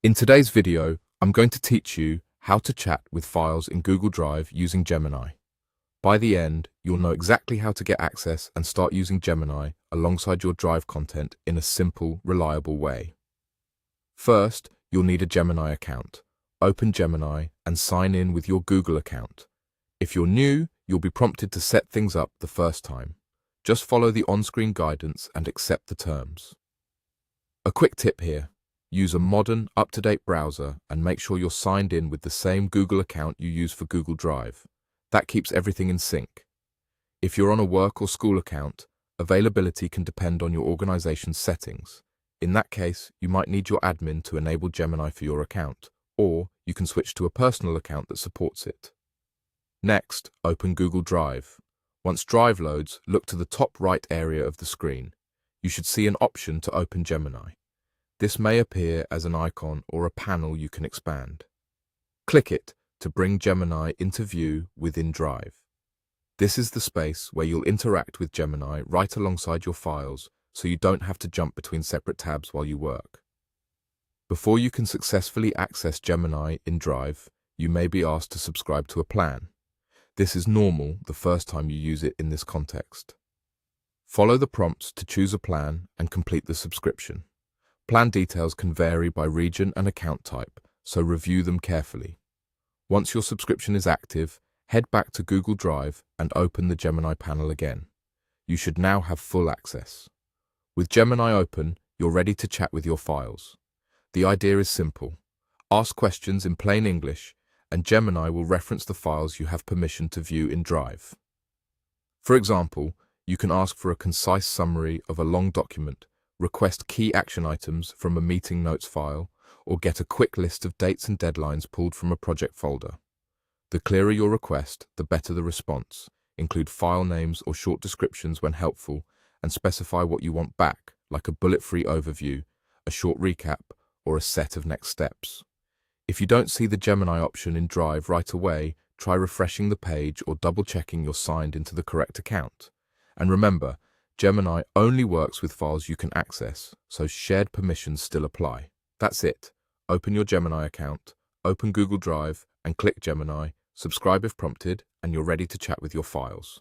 In today's video, I'm going to teach you how to chat with files in Google Drive using Gemini. By the end, you'll know exactly how to get access and start using Gemini alongside your Drive content in a simple, reliable way. First, you'll need a Gemini account. Open Gemini and sign in with your Google account. If you're new, you'll be prompted to set things up the first time. Just follow the on-screen guidance and accept the terms. A quick tip here. Use a modern, up-to-date browser and make sure you're signed in with the same Google account you use for Google Drive. That keeps everything in sync. If you're on a work or school account, availability can depend on your organization's settings. In that case, you might need your admin to enable Gemini for your account, or you can switch to a personal account that supports it. Next, open Google Drive. Once Drive loads, look to the top right area of the screen. You should see an option to open Gemini. This may appear as an icon or a panel you can expand. Click it to bring Gemini into view within Drive. This is the space where you'll interact with Gemini right alongside your files, so you don't have to jump between separate tabs while you work. Before you can successfully access Gemini in Drive, you may be asked to subscribe to a plan. This is normal the first time you use it in this context. Follow the prompts to choose a plan and complete the subscription. Plan details can vary by region and account type, so review them carefully. Once your subscription is active, head back to Google Drive and open the Gemini panel again. You should now have full access. With Gemini open, you're ready to chat with your files. The idea is simple. Ask questions in plain English, and Gemini will reference the files you have permission to view in Drive. For example, you can ask for a concise summary of a long document, request key action items from a meeting notes file, or get a quick list of dates and deadlines pulled from a project folder. The clearer your request, the better the response. Include file names or short descriptions when helpful, and specify what you want back, like a bullet-free overview, a short recap, or a set of next steps. If you don't see the Gemini option in Drive right away, try refreshing the page or double-checking you're signed into the correct account. And remember, Gemini only works with files you can access, so shared permissions still apply. That's it. Open your Gemini account, open Google Drive, and click Gemini, subscribe if prompted, and you're ready to chat with your files.